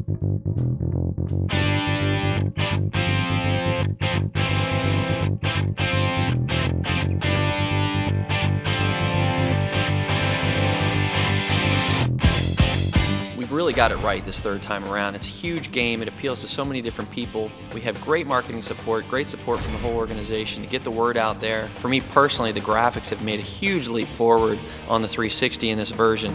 We've really got it right this third time around. It's a huge game. It appeals to so many different people. We have great marketing support, great support from the whole organization to get the word out there. For me personally, the graphics have made a huge leap forward on the 360 in this version.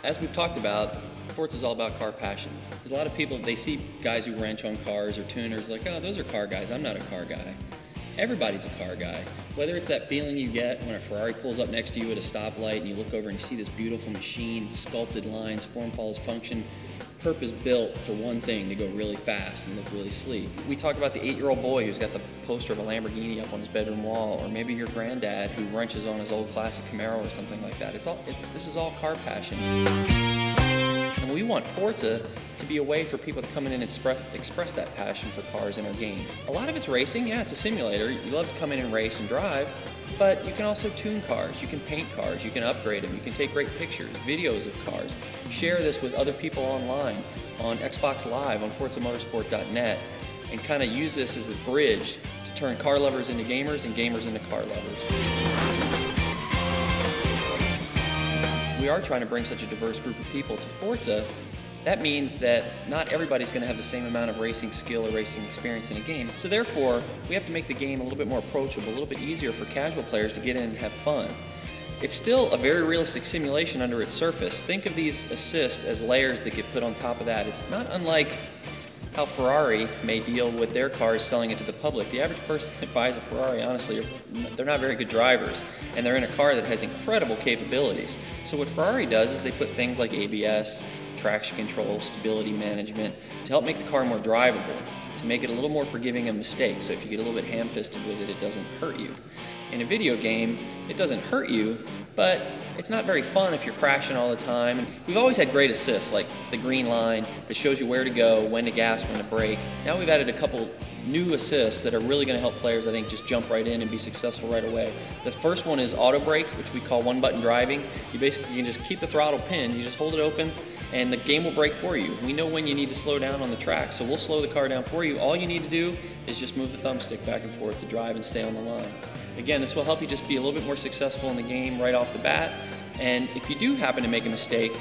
As we've talked about, Forza is all about car passion. There's a lot of people, they see guys who wrench on cars or tuners like, oh, those are car guys, I'm not a car guy. Everybody's a car guy. Whether it's that feeling you get when a Ferrari pulls up next to you at a stoplight and you look over and you see this beautiful machine, sculpted lines, form follows function, purpose built for one thing, to go really fast and look really sleek. We talk about the 8-year-old boy who's got the poster of a Lamborghini up on his bedroom wall, or maybe your granddad who wrenches on his old classic Camaro or something like that. This is all car passion. And we want Forza to be a way for people to come in and express that passion for cars in our game. A lot of it's racing, yeah, it's a simulator. You love to come in and race and drive, but you can also tune cars, you can paint cars, you can upgrade them, you can take great pictures, videos of cars, share this with other people online, on Xbox Live, on ForzaMotorsport.net, and kind of use this as a bridge to turn car lovers into gamers and gamers into car lovers. We are trying to bring such a diverse group of people to Forza. That means that not everybody's going to have the same amount of racing skill or racing experience in a game. So therefore, we have to make the game a little bit more approachable, a little bit easier for casual players to get in and have fun. It's still a very realistic simulation under its surface. Think of these assists as layers that get put on top of that. It's not unlike how Ferrari may deal with their cars selling it to the public. The average person that buys a Ferrari, honestly, they're not very good drivers, and they're in a car that has incredible capabilities. So what Ferrari does is they put things like ABS, traction control, stability management, to help make the car more drivable, to make it a little more forgiving of mistakes. So if you get a little bit ham-fisted with it, it doesn't hurt you. In a video game, it doesn't hurt you, but it's not very fun if you're crashing all the time. And we've always had great assists, like the green line that shows you where to go, when to gas, when to brake. Now we've added a couple new assists that are really going to help players, I think, just jump right in and be successful right away. The first one is auto brake, which we call one-button driving. You basically can just keep the throttle pinned, you just hold it open, and the game will brake for you. We know when you need to slow down on the track, so we'll slow the car down for you. All you need to do is just move the thumbstick back and forth to drive and stay on the line. Again, this will help you just be a little bit more successful in the game right off the bat. And if you do happen to make a mistake,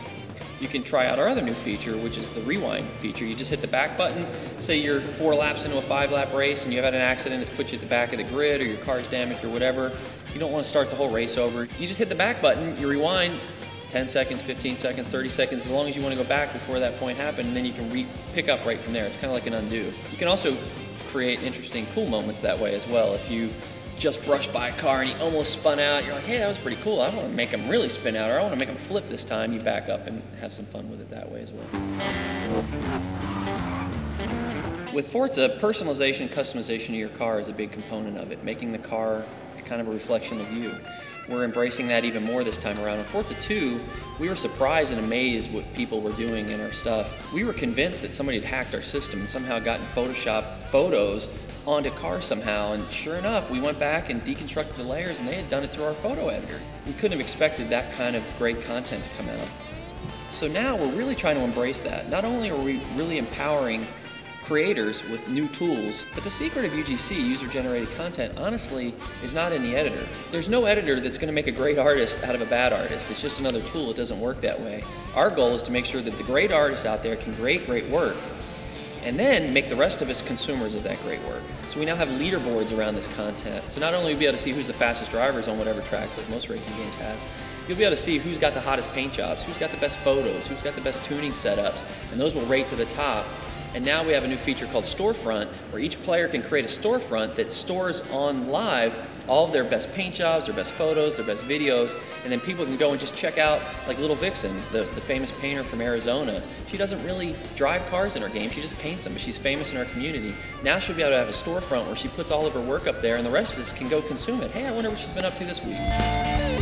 you can try out our other new feature, which is the rewind feature. You just hit the back button. Say you're 4 laps into a 5-lap race and you've had an accident, it's put you at the back of the grid, or your car's damaged or whatever. You don't want to start the whole race over. You just hit the back button, you rewind 10 seconds, 15 seconds, 30 seconds, as long as you want to go back before that point happened, and then you can pick up right from there. It's kind of like an undo. You can also create interesting, cool moments that way as well. If you just brushed by a car and he almost spun out, you're like, hey, that was pretty cool. I want to make him really spin out, or I want to make him flip this time. You back up and have some fun with it that way as well. With Forza, personalization, customization of your car is a big component of it, making the car kind of a reflection of you. We're embracing that even more this time around. In Forza 2, we were surprised and amazed what people were doing in our stuff. We were convinced that somebody had hacked our system and somehow gotten Photoshop photos onto cars somehow, and sure enough, we went back and deconstructed the layers, and they had done it through our photo editor. We couldn't have expected that kind of great content to come out. So now we're really trying to embrace that. Not only are we really empowering creators with new tools, but the secret of UGC, user-generated content, honestly, is not in the editor. There's no editor that's going to make a great artist out of a bad artist. It's just another tool. It doesn't work that way. Our goal is to make sure that the great artists out there can create great work, and then make the rest of us consumers of that great work. So we now have leaderboards around this content. So not only will you be able to see who's the fastest drivers on whatever tracks, like most racing games has, you'll be able to see who's got the hottest paint jobs, who's got the best photos, who's got the best tuning setups, and those will rate to the top. And now we have a new feature called Storefront, where each player can create a storefront that stores on live all of their best paint jobs, their best photos, their best videos, and then people can go and just check out, like Little Vixen, the famous painter from Arizona. She doesn't really drive cars in her game, she just paints them, but she's famous in our community. Now she'll be able to have a storefront where she puts all of her work up there, and the rest of us can go consume it. Hey, I wonder what she's been up to this week.